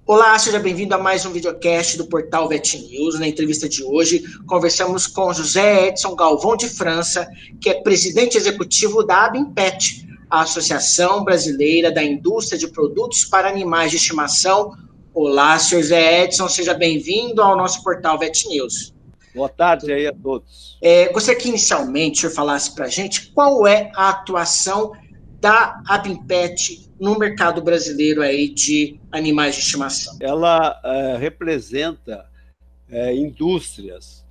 Olá, seja bem-vindo a mais um videocast do portal Vet News. Na entrevista de hoje, conversamos com José Edson Galvão de França, que é presidente executivo da ABINPET, a Associação Brasileira da Indústria de Produtos para Animais de Estimação. Olá, senhor José Edson, seja bem-vindo ao nosso portal Vet News. Boa tarde aí a todos. Gostaria que inicialmente o senhor falasse para a gente qual é a atuação da ABINPET no mercado brasileiro aí de animais de estimação. Ela representa indústrias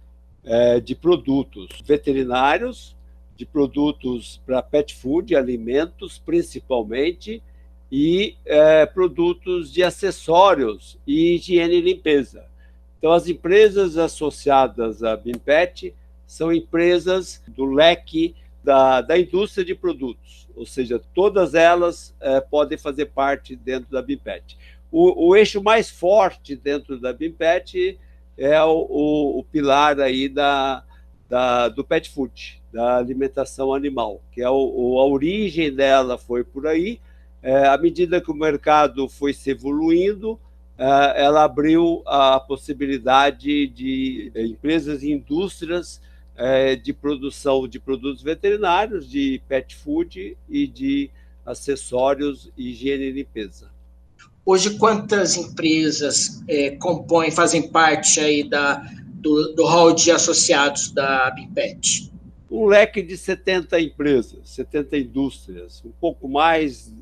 de produtos veterinários, de produtos para pet food, alimentos principalmente, e produtos de acessórios e higiene e limpeza. Então, as empresas associadas à ABINPET são empresas do leque da indústria de produtos, ou seja, todas elas podem fazer parte dentro da ABINPET. O eixo mais forte dentro da ABINPET é o pilar aí do pet food, da alimentação animal, que é a origem dela foi por aí. À medida que o mercado foi se evoluindo, ela abriu a possibilidade de empresas e indústrias de produção de produtos veterinários, de pet food e de acessórios, higiene e limpeza. Hoje, quantas empresas fazem parte aí do hall de associados da ABINPET? Um leque de 70 empresas, 70 indústrias, um pouco mais,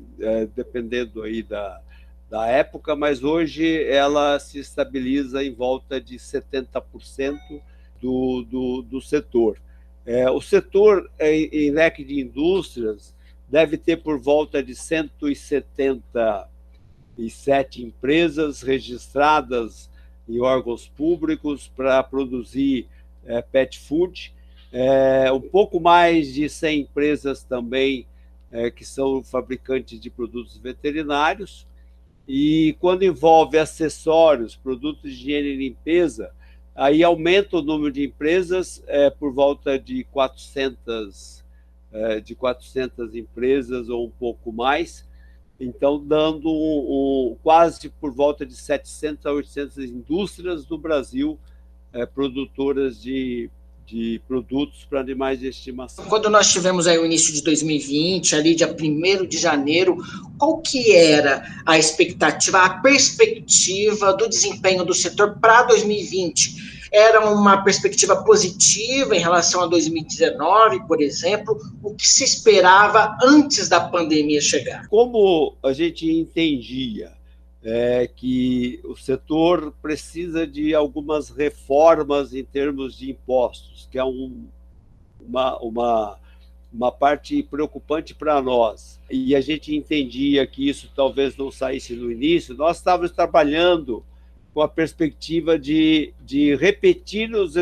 dependendo aí da época, mas hoje ela se estabiliza em volta de 70% do setor. O setor em leque de indústrias deve ter por volta de 177 empresas registradas em órgãos públicos para produzir pet food, um pouco mais de 100 empresas também que são fabricantes de produtos veterinários, e quando envolve acessórios, produtos de higiene e limpeza, aí aumenta o número de empresas por volta de 400 empresas ou um pouco mais, então dando quase por volta de 700 a 800 indústrias do Brasil produtoras de produtos para animais de estimação. Quando nós tivemos aí o início de 2020, ali dia 1º de janeiro, qual que era a expectativa, a perspectiva do desempenho do setor para 2020? Era uma perspectiva positiva em relação a 2019, por exemplo? O que se esperava antes da pandemia chegar? Como a gente entendia que o setor precisa de algumas reformas em termos de impostos, que é uma parte preocupante para nós, e a gente entendia que isso talvez não saísse no início, nós estávamos trabalhando com a perspectiva de repetir os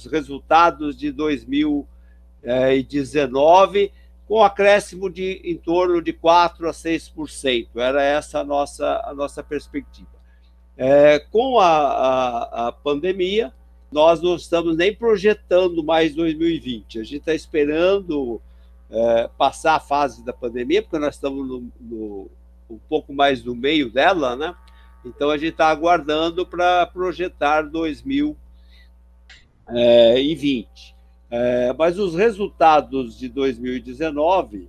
resultados de 2019, com acréscimo de em torno de 4% a 6%. Era essa a nossa perspectiva. Com a pandemia, nós não estamos nem projetando mais 2020. A gente está esperando passar a fase da pandemia, porque nós estamos um pouco mais no meio dela, né? Então, a gente está aguardando para projetar 2020. Mas os resultados de 2019,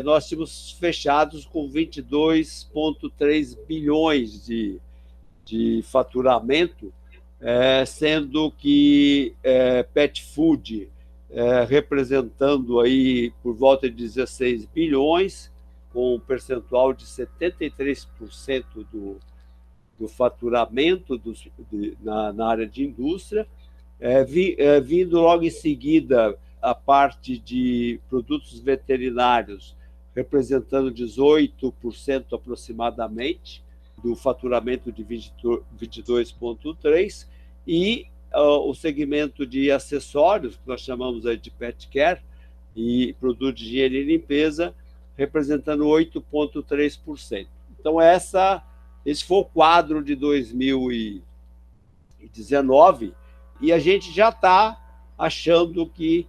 nós tínhamos fechados com 22,3 bilhões de faturamento, sendo que pet food representando aí por volta de 16 bilhões, com um percentual de 73% do faturamento na área de indústria, vindo logo em seguida a parte de produtos veterinários, representando 18% aproximadamente do faturamento de 22,3%, e o segmento de acessórios, que nós chamamos aí de pet care, e produtos de higiene e limpeza, representando 8,3%. Então, esse foi o quadro de 2019, e a gente já está achando que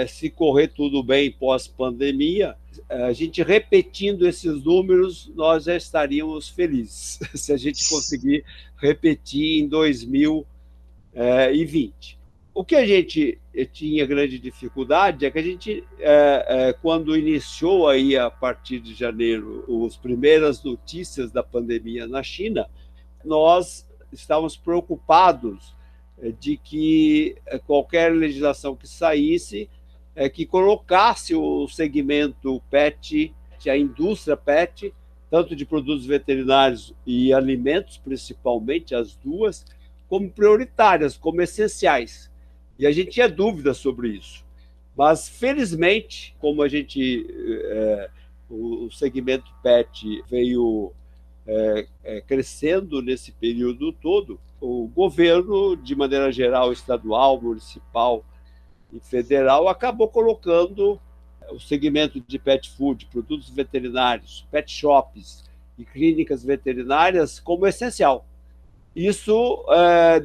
se correr tudo bem pós-pandemia, a gente repetindo esses números, nós já estaríamos felizes, se a gente conseguir repetir em 2020. O que a gente tinha grande dificuldade é que a gente, quando iniciou aí, a partir de janeiro, as primeiras notícias da pandemia na China, nós estávamos preocupados de que qualquer legislação que saísse, que colocasse o segmento PET, a indústria PET, tanto de produtos veterinários e alimentos, principalmente as duas, como prioritárias, como essenciais. E a gente tinha dúvidas sobre isso. Mas, felizmente, como o segmento PET veio crescendo nesse período todo, o governo, de maneira geral, estadual, municipal e federal, acabou colocando o segmento de pet food, produtos veterinários, pet shops e clínicas veterinárias como essencial. Isso,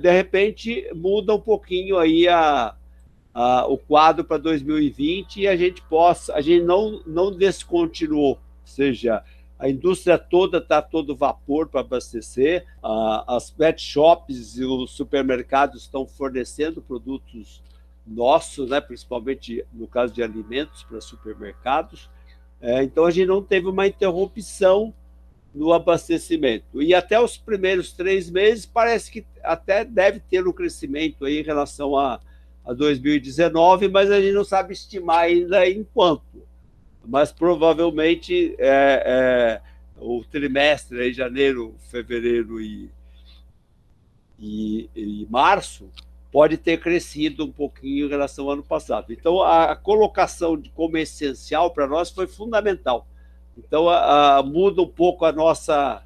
de repente, muda um pouquinho aí o quadro para 2020 e a gente não descontinuou, ou seja, a indústria toda está a todo vapor para abastecer, as pet shops e os supermercados estão fornecendo produtos nossos, né, principalmente no caso de alimentos para supermercados. Então, a gente não teve uma interrupção no abastecimento. E até os primeiros 3 meses parece que até deve ter um crescimento aí em relação a 2019, mas a gente não sabe estimar ainda em quanto. Mas provavelmente o trimestre, aí, janeiro, fevereiro e março, pode ter crescido um pouquinho em relação ao ano passado. Então, a colocação como essencial para nós foi fundamental. Então, muda um pouco a nossa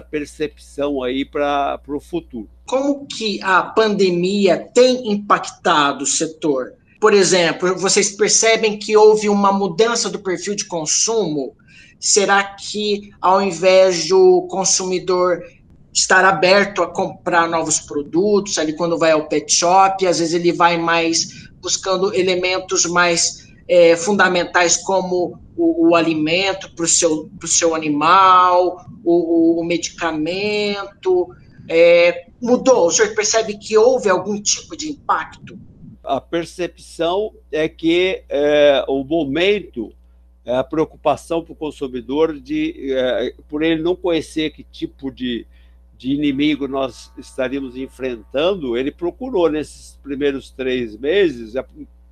percepção aí para o futuro. Como que a pandemia tem impactado o setor? Por exemplo, vocês percebem que houve uma mudança do perfil de consumo? Será que, ao invés do consumidor estar aberto a comprar novos produtos, ali quando vai ao pet shop, às vezes ele vai mais buscando elementos mais fundamentais, como o alimento para o seu animal, o medicamento, mudou? O senhor percebe que houve algum tipo de impacto? A percepção é que o momento, a preocupação para o consumidor, por ele não conhecer que tipo de inimigo nós estaríamos enfrentando, ele procurou nesses primeiros 3 meses, a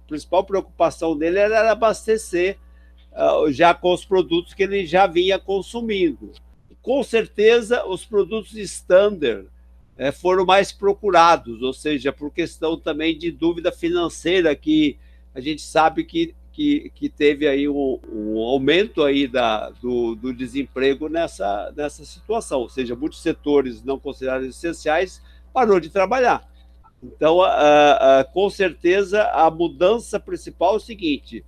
principal preocupação dele era abastecer já com os produtos que ele já vinha consumindo. Com certeza, os produtos standard foram mais procurados, ou seja, por questão também de dúvida financeira, que a gente sabe que teve aí um aumento aí do desemprego nessa situação, ou seja, muitos setores não considerados essenciais parou de trabalhar. Então, com certeza, a mudança principal é o seguinte: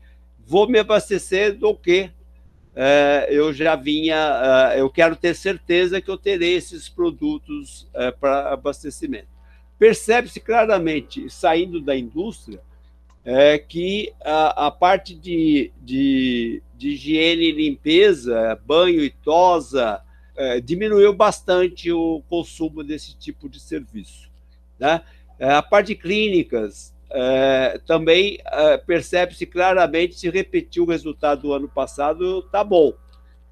vou me abastecer do quê? Eu quero ter certeza que eu terei esses produtos para abastecimento. Percebe-se claramente, saindo da indústria, que a parte de higiene e limpeza, banho e tosa, diminuiu bastante o consumo desse tipo de serviço, né? A parte de clínicas também percebe-se claramente, se repetir o resultado do ano passado, está bom,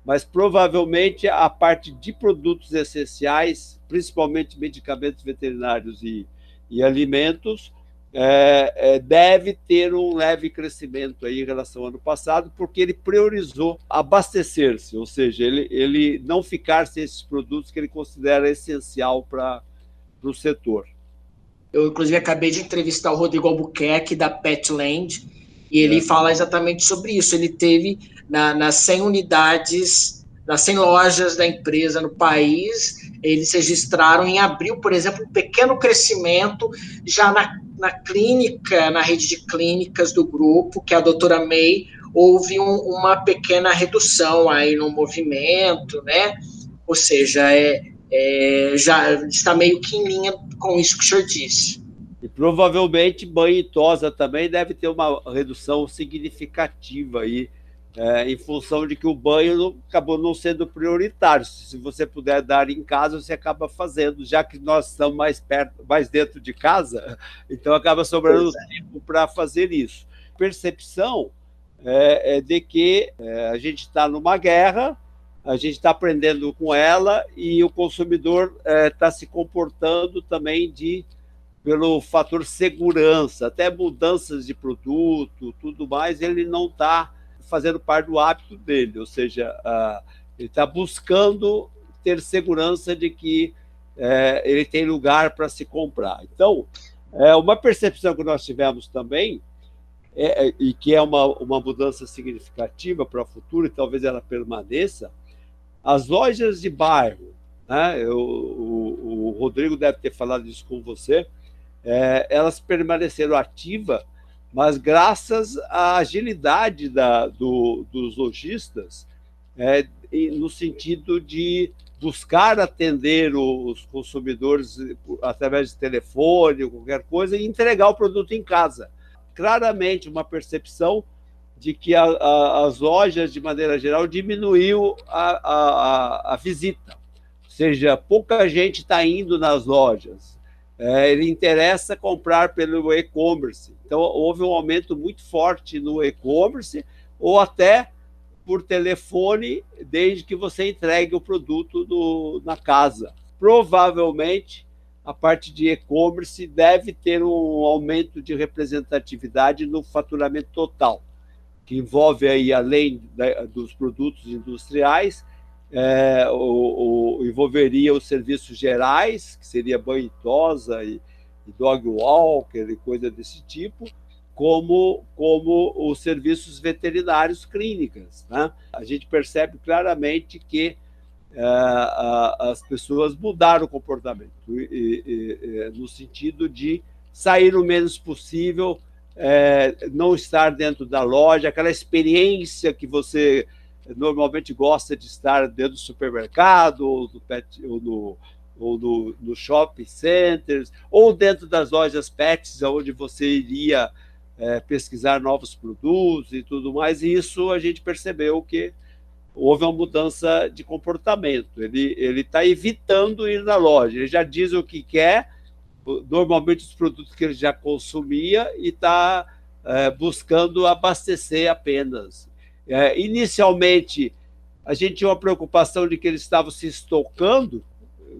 mas provavelmente a parte de produtos essenciais, principalmente medicamentos veterinários e alimentos, deve ter um leve crescimento aí em relação ao ano passado, porque ele priorizou abastecer-se, ou seja, ele não ficar sem esses produtos que ele considera essencial para o setor. Eu, inclusive, acabei de entrevistar o Rodrigo Albuquerque, da Petland, e ele fala exatamente sobre isso. Ele teve, nas 100 unidades, nas 100 lojas da empresa no país, eles registraram em abril, por exemplo, um pequeno crescimento já na clínica, na rede de clínicas do grupo, que é a doutora May, houve uma pequena redução aí no movimento, né? Ou seja, já está meio que em linha com isso que o senhor disse. E provavelmente banho e tosa também deve ter uma redução significativa aí, em função de que o banho acabou não sendo prioritário. Se você puder dar em casa, você acaba fazendo, já que nós estamos mais perto, mais dentro de casa, então acaba sobrando tempo para fazer isso. Percepção de que a gente está numa guerra, a gente está aprendendo com ela e o consumidor está se comportando também pelo fator segurança, até mudanças de produto, tudo mais, ele não está fazendo parte do hábito dele, ou seja, ele está buscando ter segurança de que ele tem lugar para se comprar. Então, uma percepção que nós tivemos também, e que é uma mudança significativa para o futuro, e talvez ela permaneça, as lojas de bairro, né? O Rodrigo deve ter falado isso com você, elas permaneceram ativas, mas graças à agilidade dos lojistas, no sentido de buscar atender os consumidores através de telefone ou qualquer coisa e entregar o produto em casa. Claramente uma percepção de que as lojas, de maneira geral, diminuiu a visita. Ou seja, pouca gente está indo nas lojas. Ele interessa comprar pelo e-commerce. Então, houve um aumento muito forte no e-commerce ou até por telefone, desde que você entregue o produto na casa. Provavelmente, a parte de e-commerce deve ter um aumento de representatividade no faturamento total, que envolve, aí, além dos produtos industriais, envolveria os serviços gerais, que seria banho e tosa e dog walker e coisa desse tipo, como os serviços veterinários clínicas, né? A gente percebe claramente que as pessoas mudaram o comportamento, no sentido de sair o menos possível, não estar dentro da loja, aquela experiência que você normalmente gosta de estar dentro do supermercado, ou no shopping centers, ou dentro das lojas pets, onde você iria pesquisar novos produtos e tudo mais. E isso a gente percebeu que houve uma mudança de comportamento. Ele está evitando ir na loja, ele já diz o que quer, normalmente os produtos que ele já consumia, e está buscando abastecer apenas. Inicialmente, a gente tinha uma preocupação de que eles estavam se estocando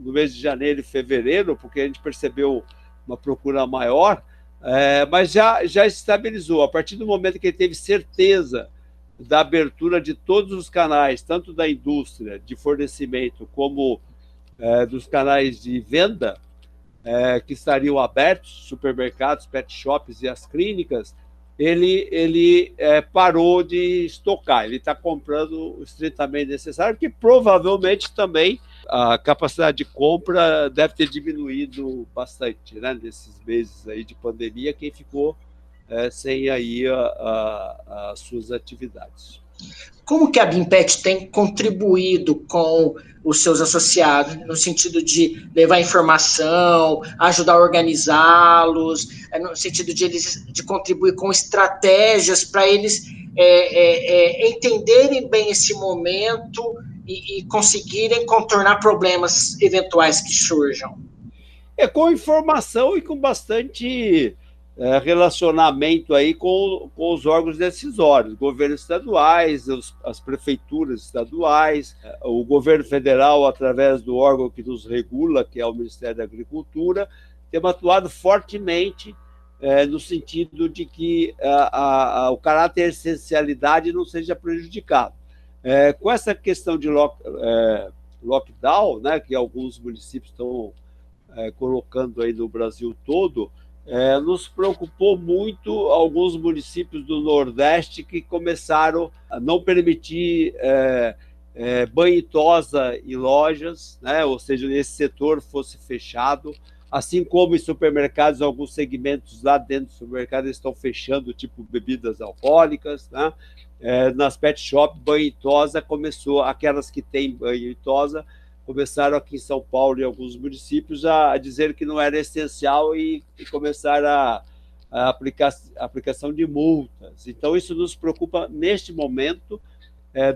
no mês de janeiro e fevereiro, porque a gente percebeu uma procura maior, mas já estabilizou. A partir do momento que ele teve certeza da abertura de todos os canais, tanto da indústria de fornecimento como dos canais de venda, que estariam abertos, supermercados, pet shops e as clínicas, ele parou de estocar, ele está comprando o estritamente necessário, porque provavelmente também a capacidade de compra deve ter diminuído bastante, né, nesses meses aí de pandemia, quem ficou sem aí as suas atividades. Como que a BIMPET tem contribuído com os seus associados, no sentido de levar informação, ajudar a organizá-los, no sentido de contribuir com estratégias para eles entenderem bem esse momento e conseguirem contornar problemas eventuais que surjam? Com informação e com bastante relacionamento aí com os órgãos decisórios, governos estaduais, as prefeituras estaduais, o governo federal, através do órgão que nos regula, que é o Ministério da Agricultura, temos atuado fortemente no sentido de que o caráter de essencialidade não seja prejudicado. Com essa questão de lockdown, né, que alguns municípios estão colocando aí no Brasil todo, nos preocupou muito alguns municípios do Nordeste que começaram a não permitir banho e tosa em lojas, né? Ou seja, esse setor fosse fechado, assim como em supermercados, alguns segmentos lá dentro do supermercado estão fechando, tipo bebidas alcoólicas, né? Nas pet shop, banho e tosa começou, aquelas que têm banho e tosa, começaram aqui em São Paulo e alguns municípios a dizer que não era essencial e começaram a aplicação de multas. Então, isso nos preocupa neste momento.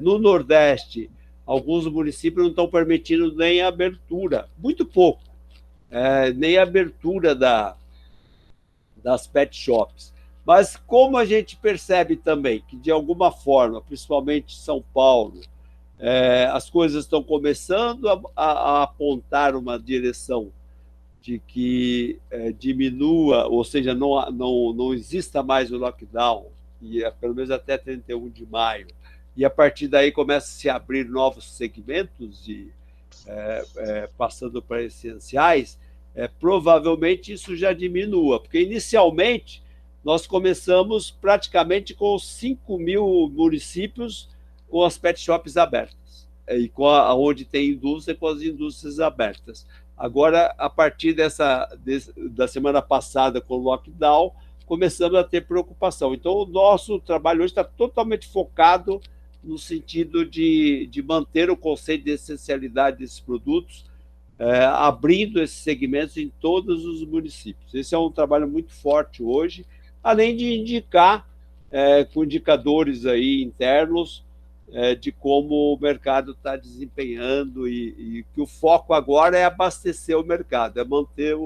No Nordeste, alguns municípios não estão permitindo nem a abertura, muito pouco, nem a abertura das pet shops. Mas como a gente percebe também que, de alguma forma, principalmente em São Paulo, as coisas estão começando a apontar uma direção de que diminua, ou seja, não exista mais o lockdown, e pelo menos até 31 de maio, e a partir daí começa a se abrir novos segmentos, passando para essenciais, provavelmente isso já diminua, porque inicialmente nós começamos praticamente com 5 mil municípios com as pet shops abertas, e onde tem indústria, com as indústrias abertas. Agora, a partir da semana passada, com o lockdown, começamos a ter preocupação. Então, o nosso trabalho hoje está totalmente focado no sentido de manter o conceito de essencialidade desses produtos, abrindo esses segmentos em todos os municípios. Esse é um trabalho muito forte hoje, além de indicar, com indicadores aí internos, de como o mercado está desempenhando e que o foco agora é abastecer o mercado, é manter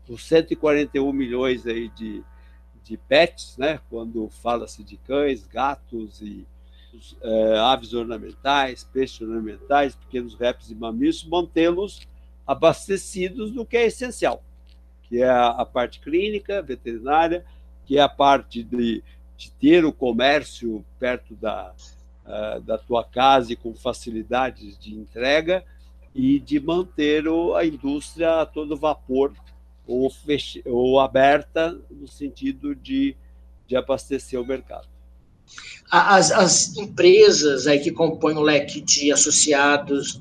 os 141 milhões aí de pets, né? Quando fala-se de cães, gatos e aves ornamentais, peixes ornamentais, pequenos répteis e mamíferos, mantê-los abastecidos do que é essencial, que é a parte clínica, veterinária, que é a parte de ter o comércio perto da tua casa e com facilidades de entrega, e de manter a indústria a todo vapor ou aberta no sentido de abastecer o mercado. As empresas aí que compõem o leque de associados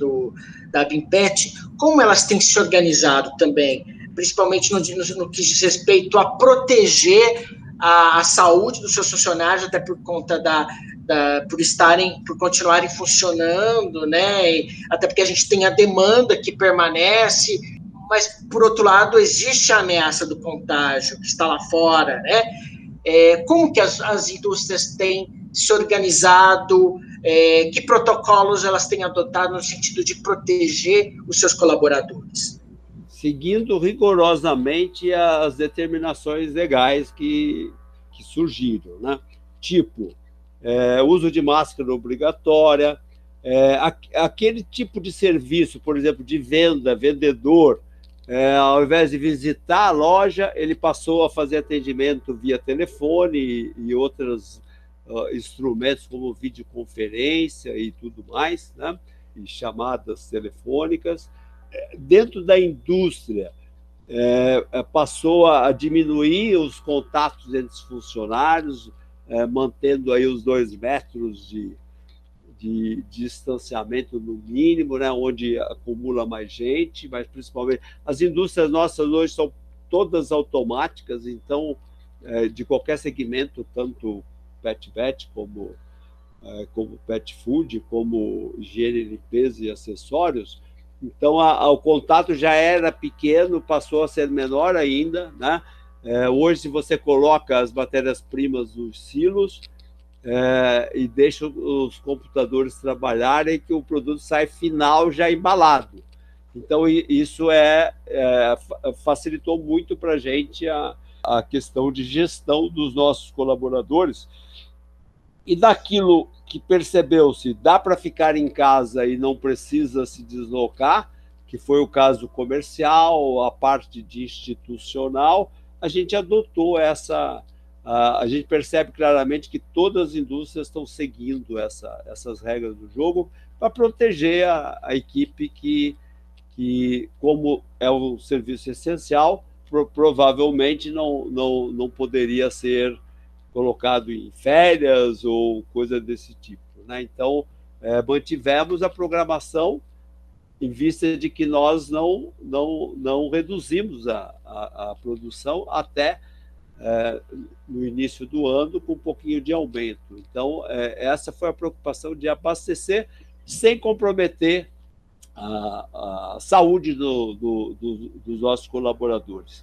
da Abimpet, como elas têm se organizado também, principalmente no que diz respeito a proteger a saúde dos seus funcionários, até por conta por continuarem funcionando, né? Até porque a gente tem a demanda que permanece, mas, por outro lado, existe a ameaça do contágio que está lá fora, né? Como que as indústrias têm se organizado, que protocolos elas têm adotado no sentido de proteger os seus colaboradores? Seguindo rigorosamente as determinações legais que surgiram, né? Tipo, uso de máscara obrigatória, aquele tipo de serviço, por exemplo, de vendedor, ao invés de visitar a loja, ele passou a fazer atendimento via telefone e outros instrumentos como videoconferência e tudo mais, né? E chamadas telefônicas. Dentro da indústria, passou a diminuir os contatos entre os funcionários, mantendo aí os 2 metros de distanciamento no mínimo, né, onde acumula mais gente, mas principalmente as indústrias nossas hoje são todas automáticas, então, de qualquer segmento, tanto pet como pet food, como higiene, limpeza e acessórios. Então, o contato já era pequeno, passou a ser menor ainda, né? Hoje, se você coloca as matérias-primas nos silos e deixa os computadores trabalharem, que o produto sai final já embalado. Então, isso facilitou muito para a gente a questão de gestão dos nossos colaboradores. E daquilo que percebeu-se, dá para ficar em casa e não precisa se deslocar, que foi o caso comercial, a parte de institucional, a gente adotou essa. A gente percebe claramente que todas as indústrias estão seguindo essas regras do jogo para proteger a equipe que, como é um serviço essencial, provavelmente não poderia ser colocado em férias ou coisa desse tipo, né? Então, mantivemos a programação em vista de que nós não reduzimos a produção até no início do ano, com um pouquinho de aumento. Então, essa foi a preocupação de abastecer sem comprometer a saúde dos nossos colaboradores.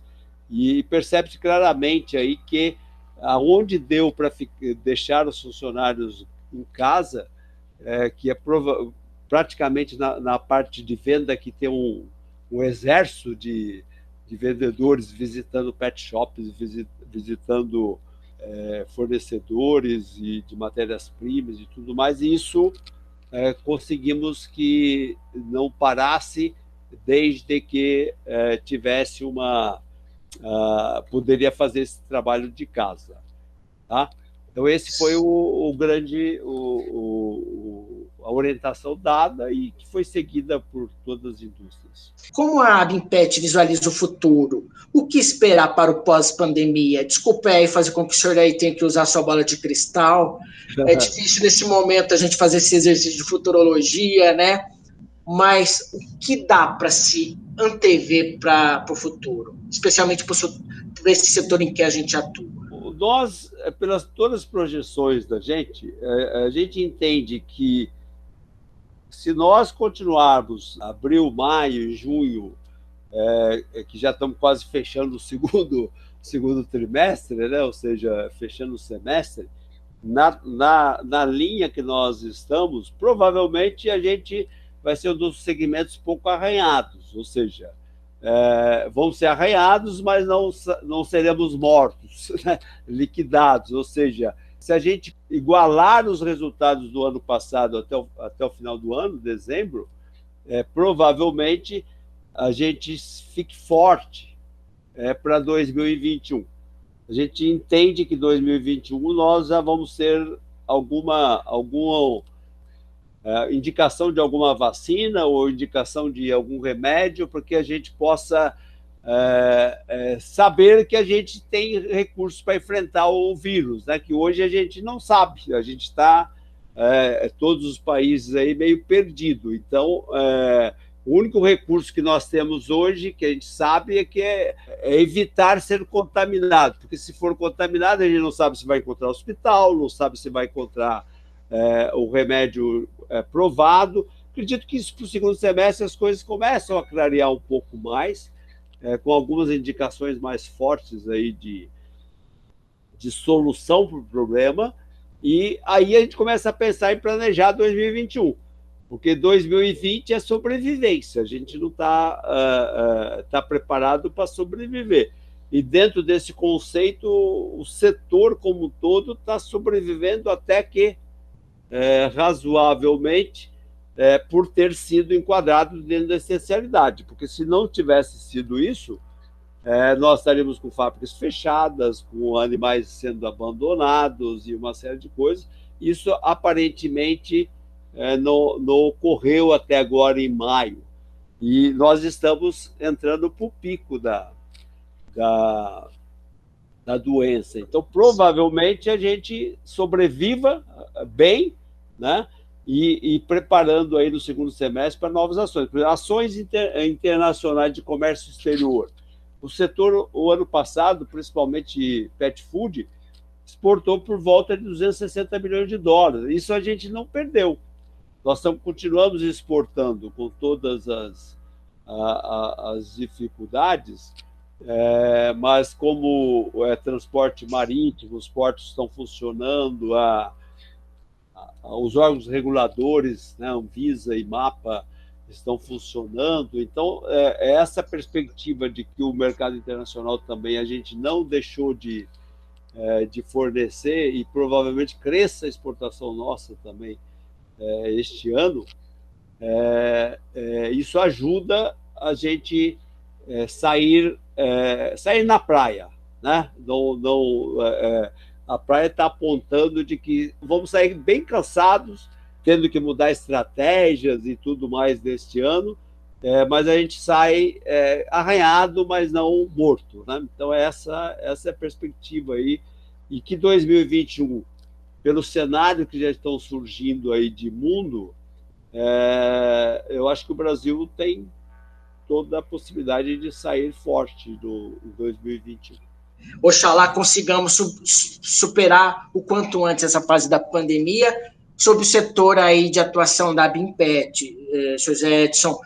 E percebe-se claramente aí que aonde deu para deixar os funcionários em casa, que é praticamente na parte de venda, que tem um exército de vendedores visitando pet shops, visitando fornecedores e de matérias-primas e tudo mais, e isso conseguimos que não parasse desde que tivesse poderia fazer esse trabalho de casa. Tá? Então, esse foi a orientação dada e que foi seguida por todas as indústrias. Como a Abimpet visualiza o futuro? O que esperar para o pós-pandemia? Desculpe aí fazer com que o senhor aí tenha que usar sua bola de cristal. É difícil nesse momento a gente fazer esse exercício de futurologia, né? Mas o que dá para se antever para o futuro? Especialmente para esse setor em que a gente atua. Nós, pelas todas as projeções da gente, a gente entende que se nós continuarmos abril, maio, junho, que já estamos quase fechando o segundo trimestre, né? Ou seja, fechando o semestre, na linha que nós estamos, provavelmente a gente vai ser um dos segmentos pouco arranhados, ou seja, vão ser arranhados, mas não seremos mortos, né? Liquidados, ou seja, se a gente igualar os resultados do ano passado até o final do ano, dezembro, provavelmente a gente fique forte para 2021. A gente entende que 2021 nós já vamos ter alguma indicação de alguma vacina ou indicação de algum remédio, porque a gente possa saber que a gente tem recursos para enfrentar o vírus, né? Que hoje a gente não sabe, a gente está, todos os países aí meio perdido. Então, o único recurso que nós temos hoje, que a gente sabe, é evitar ser contaminado, porque se for contaminado, a gente não sabe se vai encontrar hospital, não sabe se vai encontrar o remédio provado. Acredito que isso, para o segundo semestre, as coisas começam a clarear um pouco mais, com algumas indicações mais fortes aí de solução para o problema, e aí a gente começa a pensar em planejar 2021, porque 2020 é sobrevivência, a gente não está preparado para sobreviver. E dentro desse conceito, o setor como um todo está sobrevivendo até que razoavelmente, por ter sido enquadrado dentro da essencialidade, porque se não tivesse sido isso, nós estaríamos com fábricas fechadas, com animais sendo abandonados e uma série de coisas. Isso aparentemente não ocorreu até agora em maio, e nós estamos entrando para o pico da doença. Então, provavelmente, a gente sobreviva bem, né? E preparando aí no segundo semestre para novas ações. Ações internacionais de comércio exterior. O setor, o ano passado, principalmente pet food, exportou por volta de 260 milhões de dólares. Isso a gente não perdeu. Nós continuamos exportando com todas as dificuldades, mas como transporte marítimo, os portos estão funcionando, os órgãos reguladores, né, Anvisa e MAPA, estão funcionando. Então, essa perspectiva de que o mercado internacional também a gente não deixou de fornecer, e provavelmente cresça a exportação nossa também este ano, isso ajuda a gente sair na praia, né? A praia está apontando de que vamos sair bem cansados, tendo que mudar estratégias e tudo mais deste ano, mas a gente sai arranhado, mas não morto, né? Então, essa é a perspectiva aí, e que 2021, pelo cenário que já estão surgindo aí de mundo, eu acho que o Brasil tem toda a possibilidade de sair forte do 2021. Oxalá consigamos superar o quanto antes essa fase da pandemia. sobre o setor aí de atuação da Abimpet, José Edson.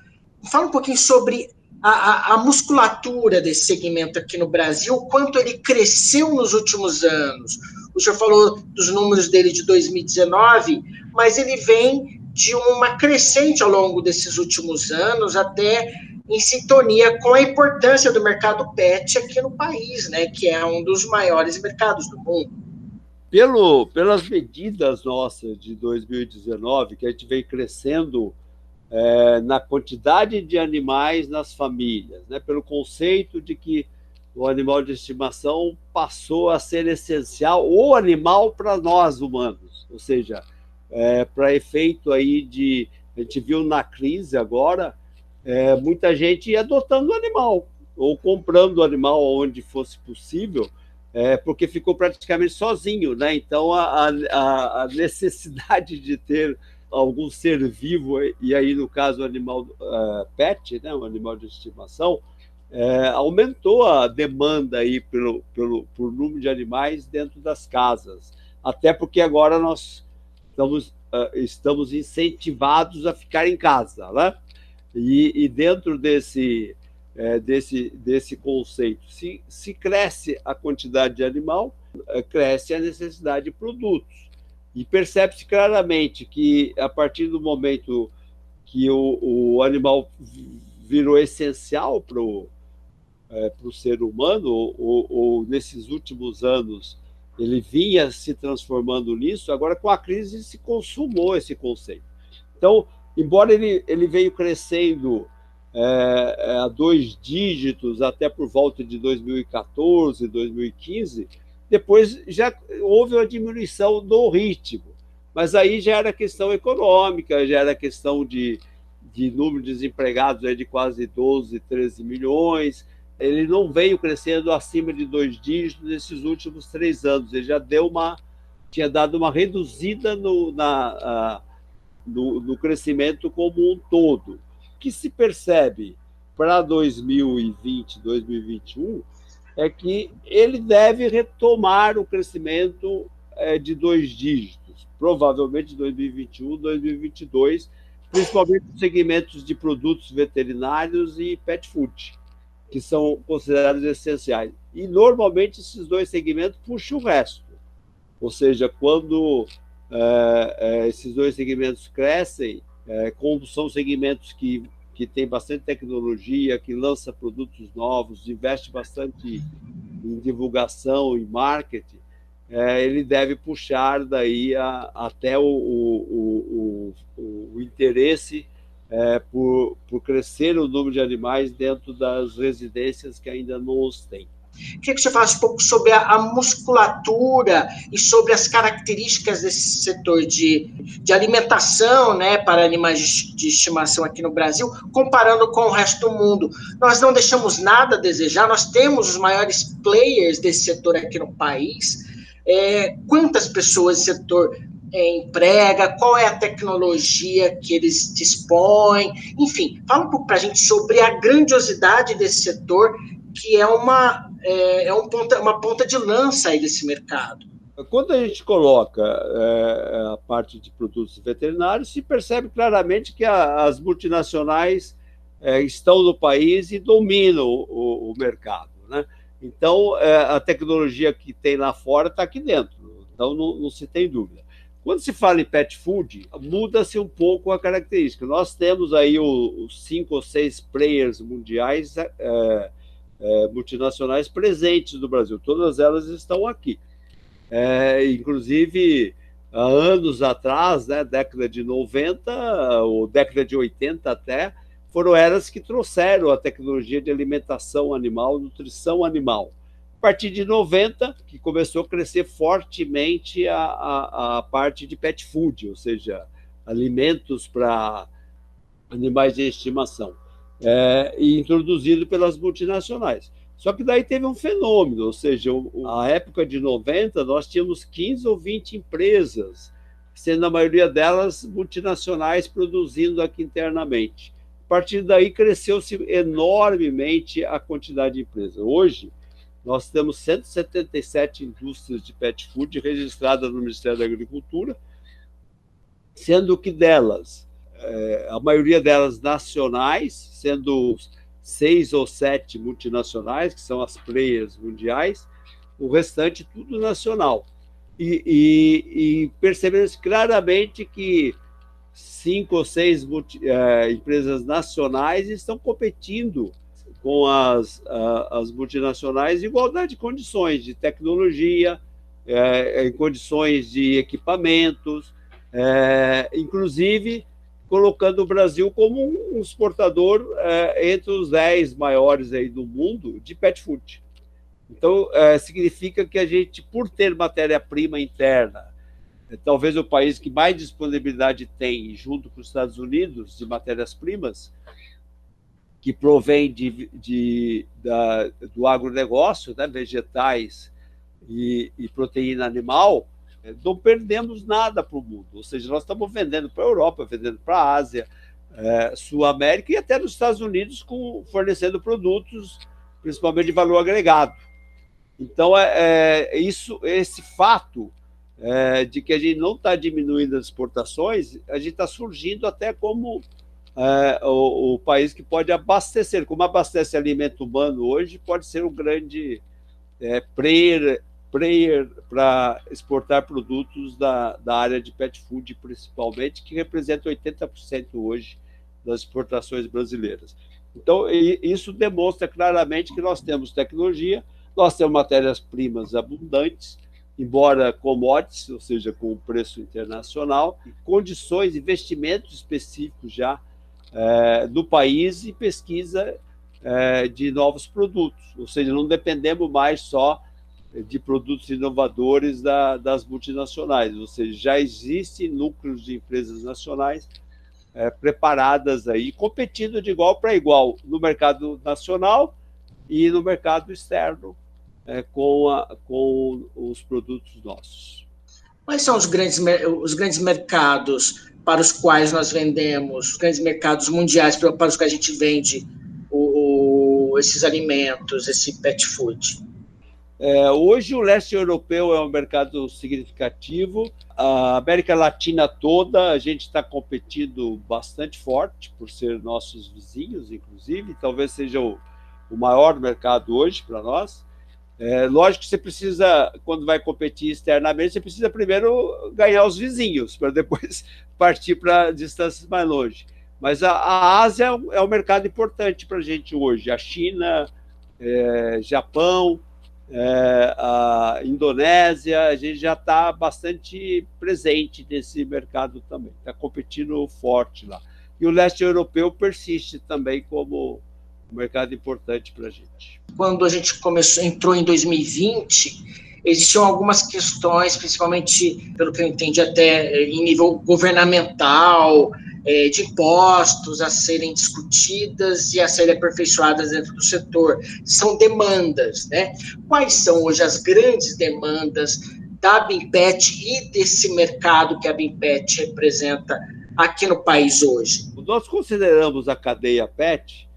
Fala um pouquinho sobre a musculatura desse segmento aqui no Brasil, o quanto ele cresceu nos últimos anos. O senhor falou dos números dele de 2019, mas ele vem de uma crescente ao longo desses últimos anos, até em sintonia com a importância do mercado pet aqui no país, né, que é um dos maiores mercados do mundo. Pelas medidas nossas de 2019, que a gente vem crescendo na quantidade de animais nas famílias, né, pelo conceito de que o animal de estimação passou a ser essencial, o animal para nós humanos, ou seja, para efeito aí a gente viu na crise agora, muita gente adotando o animal, ou comprando o animal onde fosse possível, porque ficou praticamente sozinho, né? Então a necessidade de ter algum ser vivo, e aí no caso o animal pet, né, um animal de estimação, aumentou a demanda aí por número de animais dentro das casas, até porque agora nós estamos incentivados a ficar em casa, né? E dentro desse conceito, se cresce a quantidade de animal, cresce a necessidade de produtos. E percebe-se claramente que, a partir do momento que o animal virou essencial para o ser humano, ou nesses últimos anos ele vinha se transformando nisso, agora com a crise se consumou esse conceito. Então, embora ele veio crescendo a 2 dígitos até por volta de 2014, 2015, depois já houve uma diminuição do ritmo, mas aí já era questão econômica, já era questão de número de desempregados de quase 12, 13 milhões, ele não veio crescendo acima de 2 dígitos nesses últimos 3 anos, ele já tinha dado uma reduzida no crescimento como um todo. O que se percebe para 2020, 2021, é que ele deve retomar o crescimento de 2 dígitos, provavelmente 2021, 2022, principalmente nos segmentos de produtos veterinários e pet food, que são considerados essenciais. E, normalmente, esses 2 segmentos puxam o resto. Ou seja, quando esses 2 segmentos crescem, como são segmentos que têm bastante tecnologia, que lança produtos novos, investe bastante em divulgação e marketing, ele deve puxar daí até o interesse por crescer o número de animais dentro das residências que ainda não os têm. Queria que você falasse um pouco sobre a musculatura e sobre as características desse setor de alimentação, né, para animais de estimação aqui no Brasil, comparando com o resto do mundo. Nós não deixamos nada a desejar, nós temos os maiores players desse setor aqui no país. Quantas pessoas esse setor emprega, qual é a tecnologia que eles dispõem, enfim, fala um pouco para a gente sobre a grandiosidade desse setor, que é uma ponta de lança aí desse mercado. Quando a gente coloca a parte de produtos veterinários, se percebe claramente que as multinacionais estão no país e dominam o mercado, né? Então, a tecnologia que tem lá fora está aqui dentro, então não se tem dúvida. Quando se fala em pet food, muda-se um pouco a característica. Nós temos aí os 5 ou 6 players mundiais multinacionais presentes no Brasil, todas elas estão aqui. Inclusive, há anos atrás, né, década de 90 ou década de 80 até, foram elas que trouxeram a tecnologia de alimentação animal, nutrição animal. A partir de 90, que começou a crescer fortemente a parte de pet food, ou seja, alimentos para animais de estimação, e introduzido pelas multinacionais. Só que daí teve um fenômeno, ou seja, a época de 90, nós tínhamos 15 ou 20 empresas, sendo a maioria delas multinacionais produzindo aqui internamente. A partir daí cresceu-se enormemente a quantidade de empresas. Hoje, nós temos 177 indústrias de pet food registradas no Ministério da Agricultura, sendo que delas, a maioria delas nacionais, sendo 6 ou 7 multinacionais, que são as players mundiais, o restante tudo nacional. E percebemos claramente que 5 ou 6 empresas nacionais estão competindo com as multinacionais em igualdade de condições de tecnologia, em condições de equipamentos, inclusive colocando o Brasil como um exportador entre os 10 maiores aí do mundo de pet food. Então, significa que a gente, por ter matéria-prima interna, talvez o país que mais disponibilidade tem, junto com os Estados Unidos, de matérias-primas, que provém do agronegócio, né, vegetais e proteína animal, não perdemos nada para o mundo. Ou seja, nós estamos vendendo para a Europa, vendendo para a Ásia, Sul América e até nos Estados Unidos, fornecendo produtos, principalmente de valor agregado. Então, esse fato de que a gente não está diminuindo as exportações, a gente está surgindo até como o país que pode abastecer. Como abastece alimento humano hoje, pode ser um grande player para exportar produtos da área de pet food, principalmente, que representa 80% hoje das exportações brasileiras. Então, isso demonstra claramente que nós temos tecnologia, nós temos matérias-primas abundantes, embora commodities, ou seja, com preço internacional, condições, investimentos específicos já no país e pesquisa de novos produtos. Ou seja, não dependemos mais só de produtos inovadores das multinacionais, ou seja, já existem núcleos de empresas nacionais preparadas aí, competindo de igual para igual no mercado nacional e no mercado externo com os produtos nossos. Quais são os grandes mercados para os quais nós vendemos, os grandes mercados mundiais para os quais a gente vende esses alimentos, esse pet food? Hoje o leste europeu é um mercado significativo, a América Latina toda a gente está competindo bastante forte, por ser nossos vizinhos, inclusive, talvez seja o maior mercado hoje para nós. Lógico que você precisa, quando vai competir externamente, você precisa primeiro ganhar os vizinhos, para depois partir para distâncias mais longe. Mas a Ásia é um mercado importante para a gente hoje, a China, Japão, a Indonésia, a gente já está bastante presente nesse mercado também, está competindo forte lá. E o leste europeu persiste também como um mercado importante para a gente. Quando a gente entrou em 2020, existiam algumas questões, principalmente, pelo que eu entendi, até em nível governamental, de impostos a serem discutidas e a serem aperfeiçoadas dentro do setor. São demandas, né? Quais são hoje as grandes demandas da Bimpet e desse mercado que a Bimpet representa aqui no país hoje? Nós consideramos a cadeia PET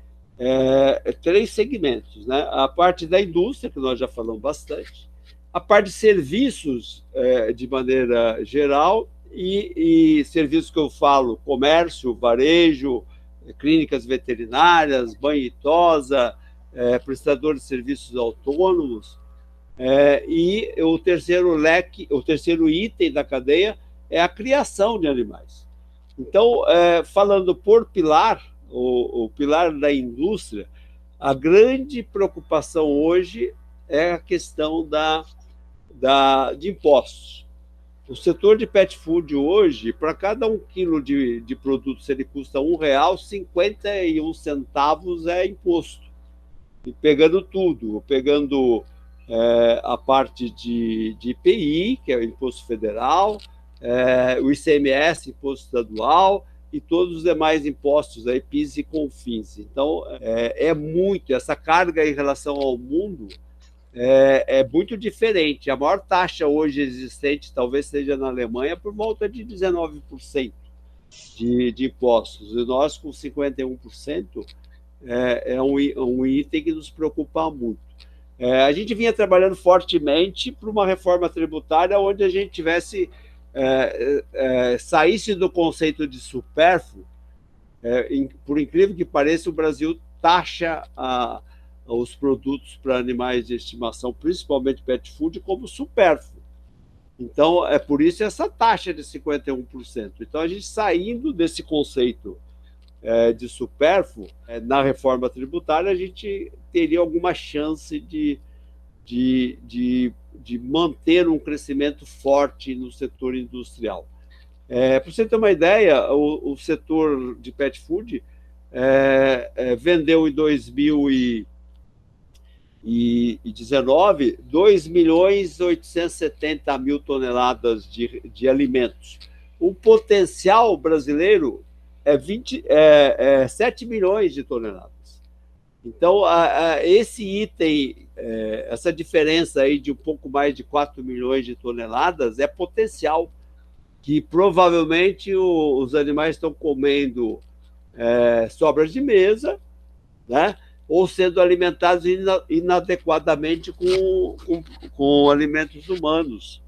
3 segmentos, né? A parte da indústria, que nós já falamos bastante, a parte de serviços de maneira geral e serviços que eu falo, comércio, varejo, clínicas veterinárias, banho e tosa, prestador de serviços autônomos, e o terceiro item da cadeia é a criação de animais. Então, falando por pilar, o pilar da indústria, a grande preocupação hoje é a questão de impostos. O setor de pet food hoje, para cada 1 quilo de produto, se ele custa R$1, 51 centavos é imposto. E pegando tudo, pegando a parte de IPI, que é o Imposto Federal, o ICMS, Imposto Estadual, e todos os demais impostos, aí, PIS e CONFINS. Então, muito, essa carga em relação ao mundo é muito diferente. A maior taxa hoje existente, talvez seja na Alemanha, por volta de 19% de impostos. E nós, com 51%, é um item que nos preocupa muito. A gente vinha trabalhando fortemente para uma reforma tributária onde a gente tivesse saísse do conceito de supérfluo, por incrível que pareça, o Brasil taxa os produtos para animais de estimação, principalmente pet food, como supérfluo. Então, é por isso essa taxa de 51%. Então, a gente saindo desse conceito de supérfluo, na reforma tributária, a gente teria alguma chance de manter um crescimento forte no setor industrial. Para você ter uma ideia, o setor de pet food vendeu em 2019 2.870.000 toneladas de alimentos. O potencial brasileiro é 7 milhões de toneladas. Então, esse item, essa diferença aí de um pouco mais de 4 milhões de toneladas é potencial, que provavelmente os animais estão comendo sobras de mesa, né? Ou sendo alimentados inadequadamente com alimentos humanos.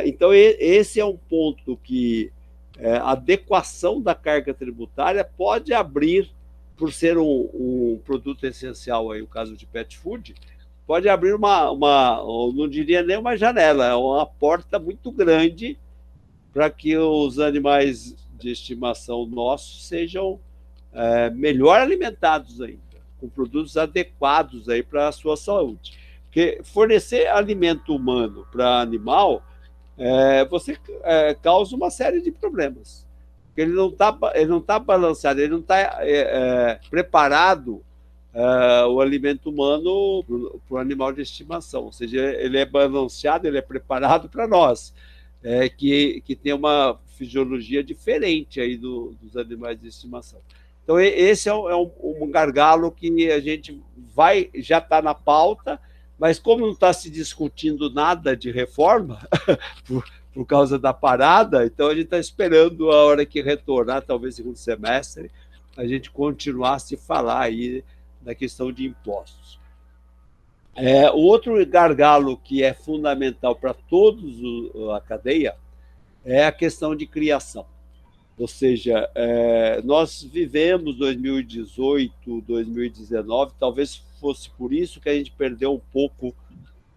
Então, esse é um ponto que a adequação da carga tributária pode abrir, por ser um produto essencial, aí, o caso de pet food, pode abrir eu não diria nem uma janela, é uma porta muito grande para que os animais de estimação nossos sejam melhor alimentados ainda, com produtos adequados aí para a sua saúde. Porque fornecer alimento humano para animal, você causa uma série de problemas. Porque ele não tá balanceado, ele não está preparado o alimento humano para o animal de estimação. Ou seja, ele é balanceado, ele é preparado para nós, que tem uma fisiologia diferente aí dos animais de estimação. Então, esse é um gargalo que a gente já está na pauta, mas como não está se discutindo nada de reforma, por causa da parada, então a gente está esperando a hora que retornar, talvez segundo semestre, a gente continuar a se falar aí da questão de impostos. O outro gargalo que é fundamental para todos a cadeia é a questão de criação. Ou seja, nós vivemos 2018, 2019, talvez fosse por isso que a gente perdeu um pouco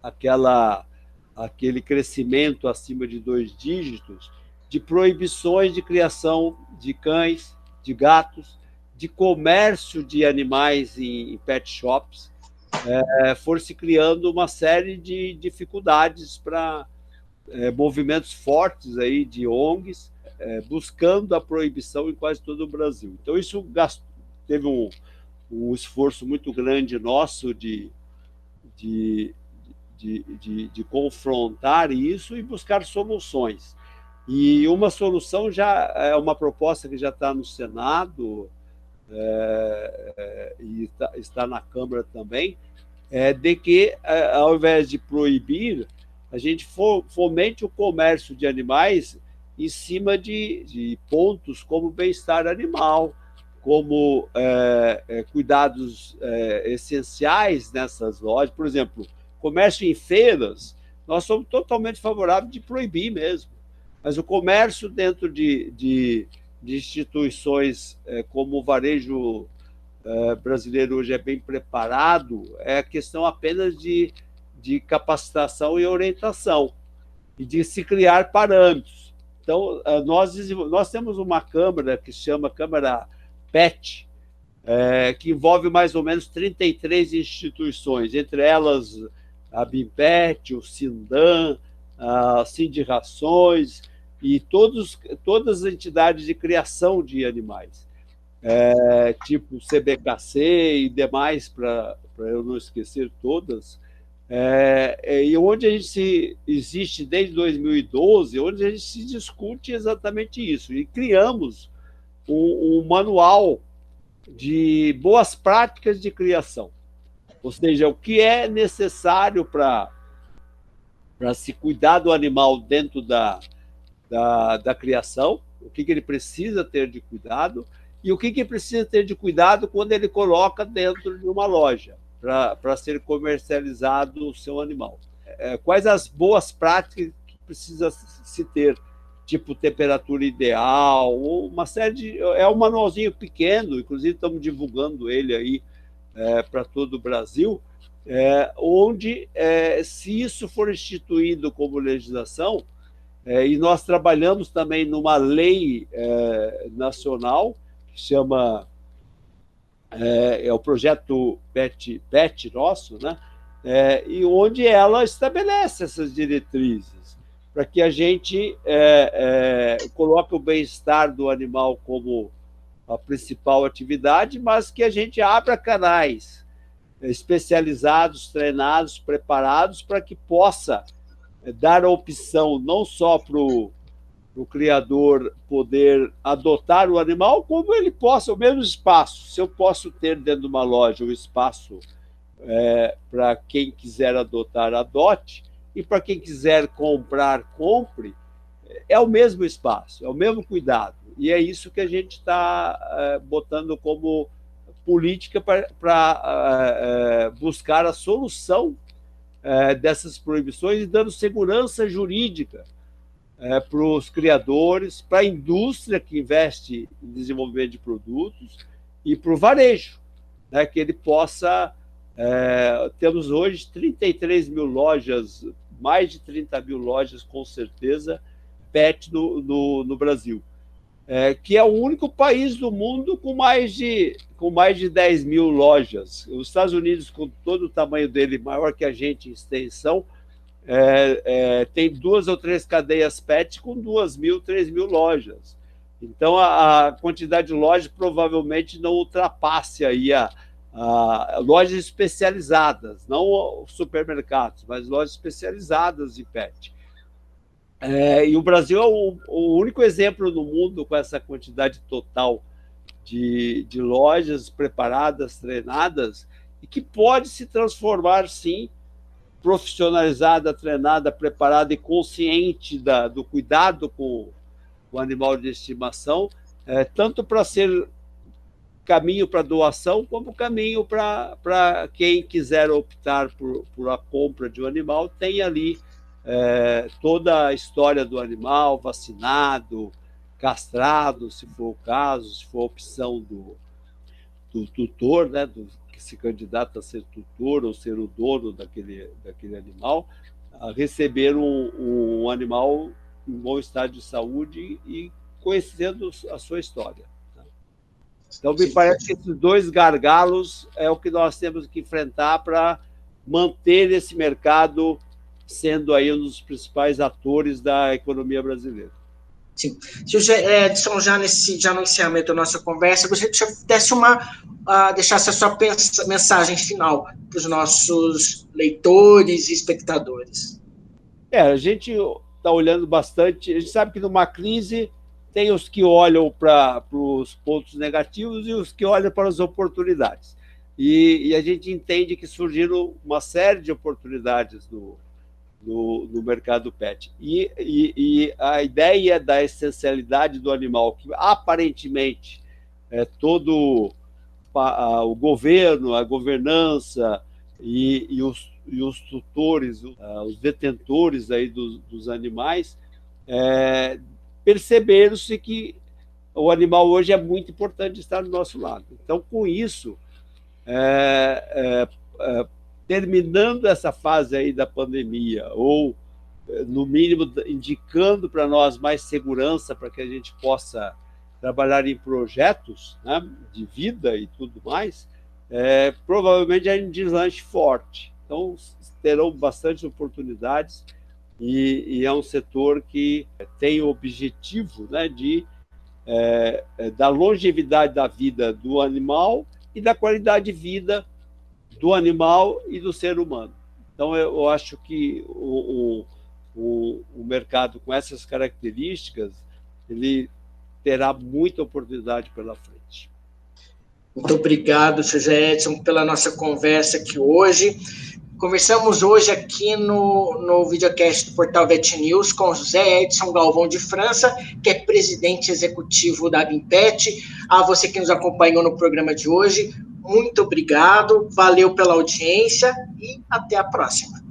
aquele crescimento acima de 2 dígitos de proibições de criação de cães, de gatos, de comércio de animais em pet shops, for se criando uma série de dificuldades para movimentos fortes aí de ONGs, buscando a proibição em quase todo o Brasil. Então, isso teve um esforço muito grande nosso de confrontar isso e buscar soluções. E uma solução já é uma proposta que já está no Senado e está na Câmara também, de que, ao invés de proibir, a gente fomente o comércio de animais em cima de pontos como bem-estar animal, como cuidados essenciais nessas lojas. Por exemplo, comércio em feiras, nós somos totalmente favoráveis de proibir mesmo. Mas o comércio dentro de instituições como o varejo brasileiro hoje é bem preparado, é questão apenas de capacitação e orientação, e de se criar parâmetros. Então, nós temos uma Câmara que se chama Câmara PET, que envolve mais ou menos 33 instituições, entre elas a BIMPET, o SINDAM, a Sindirrações e todas as entidades de criação de animais, tipo CBKC e demais, para eu não esquecer todas, e onde existe desde 2012, onde a gente se discute exatamente isso. E criamos um manual de boas práticas de criação, ou seja, o que é necessário para se cuidar do animal dentro da criação, o que ele precisa ter de cuidado e o que ele precisa ter de cuidado quando ele coloca dentro de uma loja para ser comercializado o seu animal. Quais as boas práticas precisa se ter, tipo temperatura ideal, uma série de... É um manualzinho pequeno, inclusive estamos divulgando ele aí para todo o Brasil, onde, se isso for instituído como legislação, e nós trabalhamos também numa lei nacional, que chama... é o projeto PET nosso, né? E onde ela estabelece essas diretrizes, para que a gente coloque o bem-estar do animal como a principal atividade, mas que a gente abra canais especializados, treinados, preparados, para que possa dar a opção não só para o criador poder adotar o animal, como ele possa, o mesmo espaço. Se eu posso ter dentro de uma loja um espaço para quem quiser adotar, adote, e para quem quiser comprar, compre, é o mesmo espaço, é o mesmo cuidado. E é isso que a gente está botando como política para buscar a solução dessas proibições e dando segurança jurídica para os criadores, para a indústria que investe em desenvolvimento de produtos e para o varejo, né, que ele possa... temos hoje 33 mil lojas, mais de 30 mil lojas, com certeza, PET no Brasil, que é o único país do mundo com mais de 10 mil lojas. Os Estados Unidos, com todo o tamanho dele, maior que a gente em extensão, tem 2 ou 3 cadeias PET com 2 mil, 3 mil lojas. Então, a quantidade de lojas provavelmente não ultrapasse aí a lojas especializadas, não supermercados, mas lojas especializadas em PET. E o Brasil é o único exemplo no mundo com essa quantidade total de lojas preparadas, treinadas, e que pode se transformar, sim, profissionalizada, treinada, preparada e consciente do cuidado com o animal de estimação, tanto para ser caminho para doação, como caminho para quem quiser optar por a compra de um animal, tem ali toda a história do animal, vacinado, castrado, se for o caso, se for a opção do tutor, né, que se candidata a ser tutor ou ser o dono daquele animal, a receber um animal em bom estado de saúde e conhecendo a sua história. Então, me parece que esses 2 gargalos é o que nós temos que enfrentar para manter esse mercado sendo aí um dos principais atores da economia brasileira. Sim. Edson, já no encerramento da nossa conversa, gostaria que você deixasse a sua mensagem final para os nossos leitores e espectadores. A gente está olhando bastante, a gente sabe que numa crise tem os que olham para os pontos negativos e os que olham para as oportunidades. E a gente entende que surgiram uma série de oportunidades no mercado PET. E a ideia da essencialidade do animal, que aparentemente todo o governo, a governança e os tutores, os detentores aí dos animais, perceberam-se que o animal hoje é muito importante estar do nosso lado. Então, com isso, terminando essa fase aí da pandemia, ou, no mínimo, indicando para nós mais segurança para que a gente possa trabalhar em projetos, né, de vida e tudo mais, provavelmente é um deslanche forte. Então, terão bastante oportunidades e é um setor que tem o objetivo, né, da longevidade da vida do animal e da qualidade de vida do animal e do ser humano. Então, eu acho que o mercado com essas características, ele terá muita oportunidade pela frente. Muito obrigado, José Edson, pela nossa conversa aqui hoje. Conversamos hoje aqui no videocast do Portal Vet News com José Edson Galvão de França, que é presidente executivo da ABIMPET. A você que nos acompanhou no programa de hoje, muito obrigado, valeu pela audiência e até a próxima.